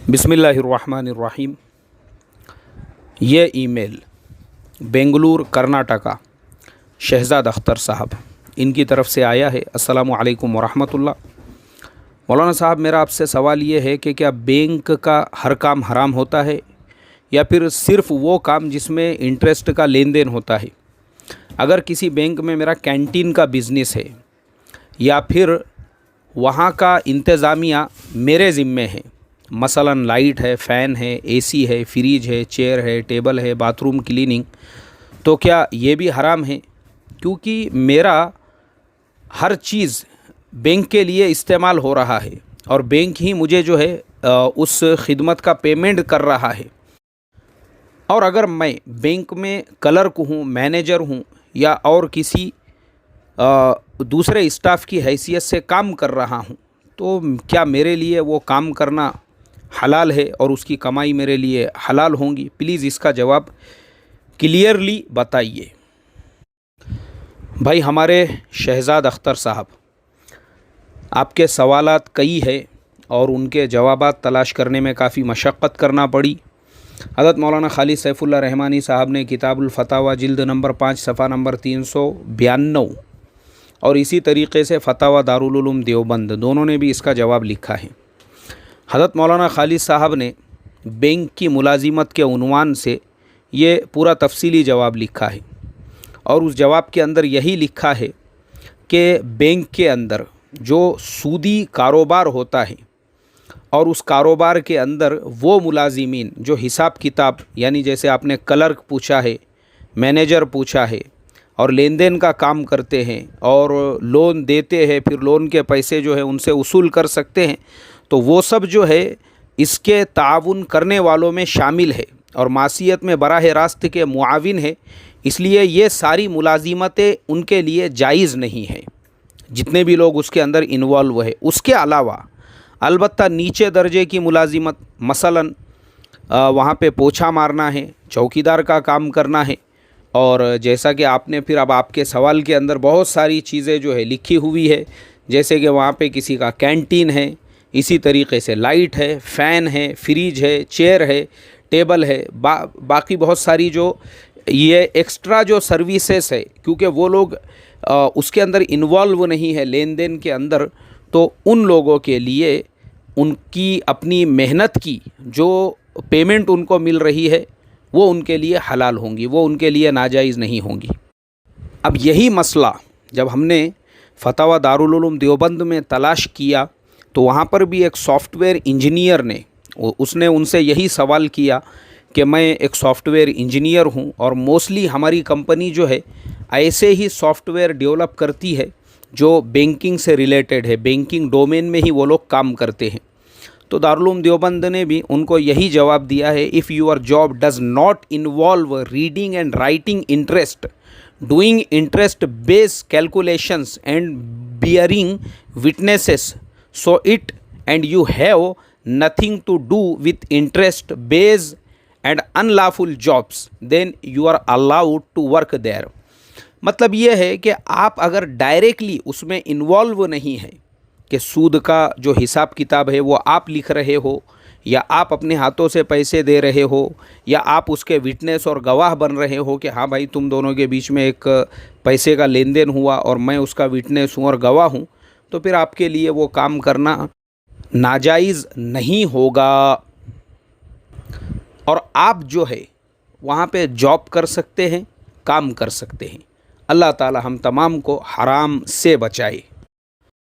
बिस्मिल्लाहिर्रहमानिर्रहीम। ये ईमेल बेंगलुरु कर्नाटका शहजाद अख्तर साहब इनकी तरफ से आया है। अस्सलामु अलैकुम वरहमतुल्लाह। मौलाना साहब, मेरा आपसे सवाल ये है कि क्या बैंक का हर काम हराम होता है या फिर सिर्फ़ वो काम जिसमें इंटरेस्ट का लेन देन होता है? अगर किसी बैंक में मेरा कैंटीन का बिज़नेस है या फिर वहाँ का इंतज़ामिया मेरे ज़िम्मे है, मसलन लाइट है, फ़ैन है, एसी है, फ्रिज है, चेयर है, टेबल है, बाथरूम क्लीनिंग, तो क्या ये भी हराम है? क्योंकि मेरा हर चीज़ बैंक के लिए इस्तेमाल हो रहा है और बैंक ही मुझे जो है उस खिदमत का पेमेंट कर रहा है। और अगर मैं बैंक में क्लर्क हूँ, मैनेजर हूँ या और किसी दूसरे स्टाफ की हैसियत से काम कर रहा हूँ, तो क्या मेरे लिए वो काम करना हलाल है और उसकी कमाई मेरे लिए हलाल होंगी? प्लीज़ इसका जवाब क्लियरली बताइए। भाई हमारे शहजाद अख्तर साहब, आपके सवालात कई है और उनके जवाबात तलाश करने में काफ़ी मशक्क़त करना पड़ी। हज़रत मौलाना खालिद सैफुल्लाह रहमानी साहब ने किताबुल फतावा जिल्द नंबर 5 सफ़ा नंबर 392 और इसी तरीक़े से फतावा दारुल उलूम देवबंद दोनों ने भी इसका जवाब लिखा है। हज़रत मौलाना खालिद साहब ने बैंक की मुलाजिमत के उन्वान से ये पूरा तफसीली जवाब लिखा है और उस जवाब के अंदर यही लिखा है कि बैंक के अंदर जो सूदी कारोबार होता है और उस कारोबार के अंदर वो मुलाजिमीन जो हिसाब किताब, यानी जैसे आपने क्लर्क पूछा है, मैनेजर पूछा है, और लेन देन का काम करते हैं और लोन देते हैं, फिर लोन के पैसे जो है उनसे वसूल कर सकते हैं, तो वो सब जो है इसके ताउन करने वालों में शामिल है और मासियत में बराह रास्त के मुआविन है। इसलिए ये सारी मुलाजिमतें उनके लिए जायज़ नहीं है, जितने भी लोग उसके अंदर इन्वॉल्व है। उसके अलावा अलबत्ता नीचे दर्जे की मुलाजिमत, मसलन वहाँ पे पोछा मारना है, चौकीदार का काम करना है, और जैसा कि आपने फिर अब आपके सवाल के अंदर बहुत सारी चीज़ें जो है लिखी हुई है, जैसे कि वहाँ पे किसी का कैंटीन है, इसी तरीक़े से लाइट है, फ़ैन है, फ्रिज है, चेयर है, टेबल है, बाकी बहुत सारी जो ये एक्स्ट्रा जो सर्विसेज है, क्योंकि वो लोग उसके अंदर इन्वॉल्व नहीं है लेन देन के अंदर, तो उन लोगों के लिए उनकी अपनी मेहनत की जो पेमेंट उनको मिल रही है वो उनके लिए हलाल होंगी, वो उनके लिए नाजायज़ नहीं होंगी। अब यही मसला जब हमने फतावा दारुल उलूम देवबंद में तलाश किया तो वहाँ पर भी एक सॉफ्टवेयर इंजीनियर ने उसने उनसे यही सवाल किया कि मैं एक सॉफ्टवेयर इंजीनियर हूँ और मोस्टली हमारी कंपनी जो है ऐसे ही सॉफ्टवेयर डेवलप करती है जो बैंकिंग से रिलेटेड है, बैंकिंग डोमेन में ही वो लोग काम करते हैं। तो दारुल उलूम देवबंद ने भी उनको यही जवाब दिया है, if your job does not involve reading and writing interest, doing interest based calculations and bearing witnesses, so it and you have nothing to do with interest based and unlawful jobs, then you are allowed to work there. मतलब ये है कि आप अगर directly उसमें involve नहीं है कि सूद का जो हिसाब किताब है वो आप लिख रहे हो या आप अपने हाथों से पैसे दे रहे हो या आप उसके विटनेस और गवाह बन रहे हो कि हाँ भाई तुम दोनों के बीच में एक पैसे का लेन देन हुआ और मैं उसका विटनेस हूँ और गवाह हूँ, तो फिर आपके लिए वो काम करना नाजायज़ नहीं होगा और आप जो है वहाँ पे जॉब कर सकते हैं, काम कर सकते हैं। अल्लाह ताला हम तमाम को हराम से बचाए।